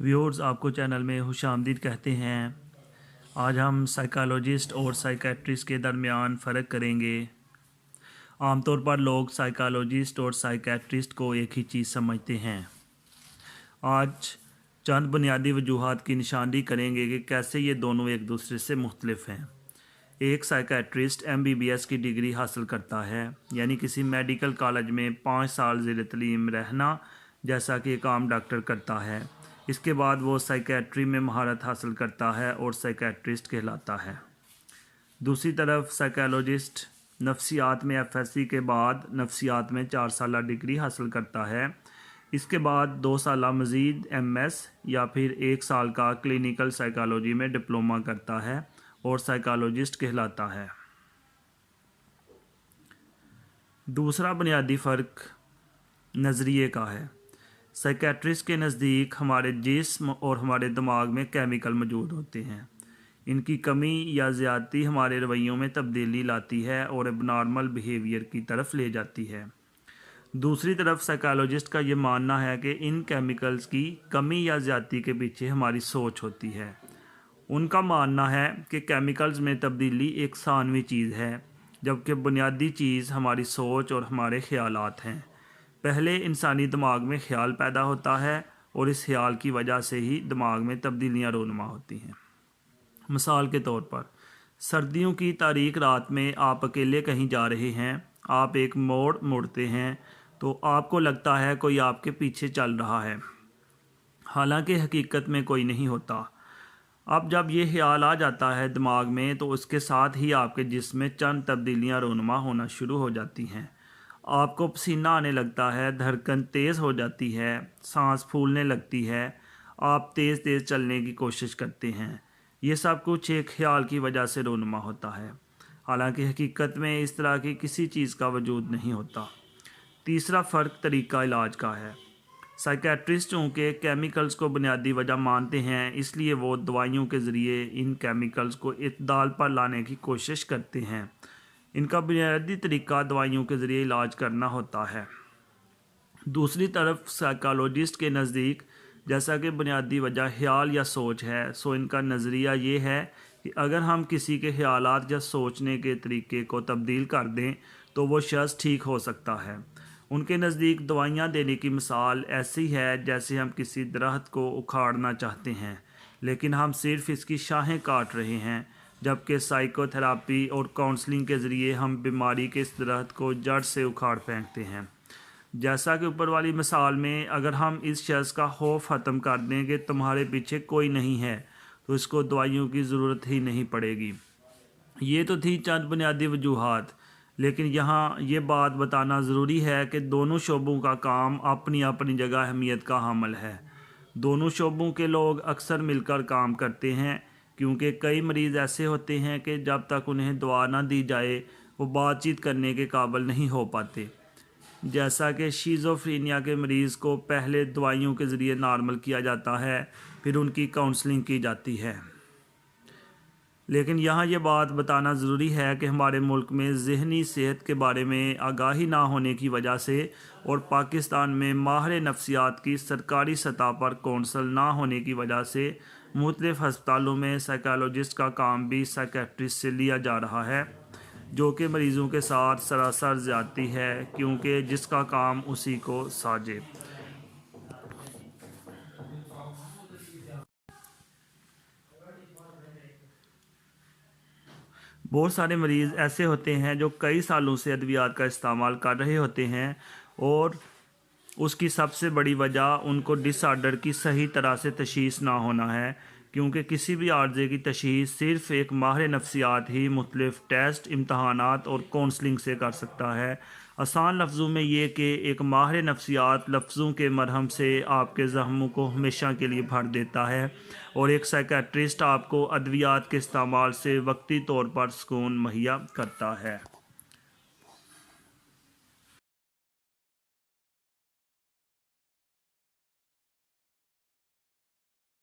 Viewers, आपको channel में खुशामदीद कहते हैं। आज हम साइकोलॉजिस्ट और साइकेट्रिस्ट के दरमियान फ़र्क करेंगे। आमतौर पर लोग साइकोलॉजिस्ट और साइकेट्रिस्ट को एक ही चीज़ समझते हैं। आज चंद बुनियादी वजूहात की निशानदही करेंगे कि कैसे ये दोनों एक दूसरे से मुख्तलिफ हैं। एक साइकेट्रिस्ट MBBS की डिग्री हासिल करता है, यानी किसी मेडिकल कॉलेज में 5 साल ज़ेर तलीम रहना, जैसा कि एक आम डॉक्टर करता है। इसके बाद वो साइकेट्री में महारत हासिल करता है और साइकेट्रिस्ट कहलाता है। दूसरी तरफ साइकोलॉजिस्ट नफ्सियात में FSc के बाद नफ्सियात में 4 साल डिग्री हासिल करता है। इसके बाद 2 साल मज़ीद MS या फिर 1 साल का क्लिनिकल साइकोलॉजी में डिप्लोमा करता है और साइकोलॉजिस्ट कहलाता है। दूसरा बुनियादी फ़र्क नज़रिए का है। साइकेट्रिस्ट के नज़दीक हमारे जिस्म और हमारे दिमाग में केमिकल मौजूद होते हैं। इनकी कमी या ज़्यादती हमारे रवैयों में तब्दीली लाती है और एबनॉर्मल बिहेवियर की तरफ ले जाती है। दूसरी तरफ साइकोलॉजिस्ट का ये मानना है कि इन केमिकल्स की कमी या ज़्यादती के पीछे हमारी सोच होती है। उनका मानना है कि केमिकल्स में तब्दीली एक सानवी चीज़ है, जबकि बुनियादी चीज़ हमारी सोच और हमारे ख़यालात हैं। पहले इंसानी दिमाग में ख़्याल पैदा होता है और इस ख़्याल की वजह से ही दिमाग में तब्दीलियाँ रूनुमा होती हैं। मिसाल के तौर पर, सर्दियों की तारीक रात में आप अकेले कहीं जा रहे हैं। आप एक मोड़ मुड़ते हैं तो आपको लगता है कोई आपके पीछे चल रहा है, हालांकि हकीकत में कोई नहीं होता। अब जब ये ख़्याल आ जाता है दिमाग में, तो उसके साथ ही आपके जिस्म में चंद तब्दीलियाँ रूनुमा होना शुरू हो जाती हैं। आपको पसीना आने लगता है, धड़कन तेज़ हो जाती है, सांस फूलने लगती है, आप तेज़ तेज़ चलने की कोशिश करते हैं। ये सब कुछ एक ख़्याल की वजह से रूनुमा होता है, हालांकि हकीकत में इस तरह की किसी चीज़ का वजूद नहीं होता। तीसरा फ़र्क तरीक़ा इलाज का है। साइकेट्रिस्ट चूँकि केमिकल्स को बुनियादी वजह मानते हैं, इसलिए वो दवाइयों के ज़रिए इन केमिकल्स को इत्दाल पर लाने की कोशिश करते हैं। इनका बुनियादी तरीका दवाइयों के ज़रिए इलाज करना होता है। दूसरी तरफ साइकोलॉजिस्ट के नज़दीक जैसा कि बुनियादी वजह ख़्याल या सोच है, सो इनका नज़रिया ये है कि अगर हम किसी के ख़्यालात या सोचने के तरीके को तब्दील कर दें तो वो शख्स ठीक हो सकता है। उनके नज़दीक दवाइयाँ देने की मिसाल ऐसी है जैसे हम किसी दरख्त को उखाड़ना चाहते हैं, लेकिन हम सिर्फ़ इसकी शाखें काट रहे हैं, जबकि साइकोथेरापी और काउंसलिंग के ज़रिए हम बीमारी के इस दरख्त को जड़ से उखाड़ फेंकते हैं। जैसा कि ऊपर वाली मिसाल में, अगर हम इस शख्स का खौफ ख़त्म कर दें कि तुम्हारे पीछे कोई नहीं है, तो इसको दवाइयों की ज़रूरत ही नहीं पड़ेगी। ये तो थी चंद बुनियादी वजूहात, लेकिन यहाँ ये बात बताना ज़रूरी है कि दोनों शोबों का काम अपनी अपनी जगह अहमियत का हामिल है। दोनों शोबों के लोग अक्सर मिलकर काम करते हैं, क्योंकि कई मरीज़ ऐसे होते हैं कि जब तक उन्हें दवा ना दी जाए वो बातचीत करने के काबिल नहीं हो पाते। जैसा कि शिज़ोफ्रेनिया के मरीज़ को पहले दवाइयों के ज़रिए नॉर्मल किया जाता है, फिर उनकी काउंसलिंग की जाती है। लेकिन यहाँ ये बात बताना ज़रूरी है कि हमारे मुल्क में ज़हनी सेहत के बारे में आगाही ना होने की वजह से और पाकिस्तान में माहिर नफ्सियात की सरकारी सतह पर कौंसल ना होने की वजह से मुख्तलिफ़ हस्पतालों में साइकोलॉजिस्ट का काम भी साइकेट्रिस्ट से लिया जा रहा है, जो कि मरीज़ों के साथ सरासर ज़्यादती है, क्योंकि जिसका काम उसी को साजे। बहुत सारे मरीज़ ऐसे होते हैं जो कई सालों से अद्वियात का इस्तेमाल कर रहे होते हैं और उसकी सबसे बड़ी वजह उनको डिसऑर्डर की सही तरह से तशख़ीस ना होना है, क्योंकि किसी भी आर्ज़े की तशख़ीस सिर्फ़ एक माहिर नफ्सियात ही मुख्तलिफ़ टेस्ट, इम्तहानात और काउंसलिंग से कर सकता है। आसान लफ्ज़ों में ये कि एक माहिर नफ्सियात लफ्ज़ों के मरहम से आपके ज़ख्मों को हमेशा के लिए भर देता है और एक साइकेट्रिस्ट आपको अद्वियात के इस्तेमाल से वक्ती तौर पर सुकून मुहैया करता है।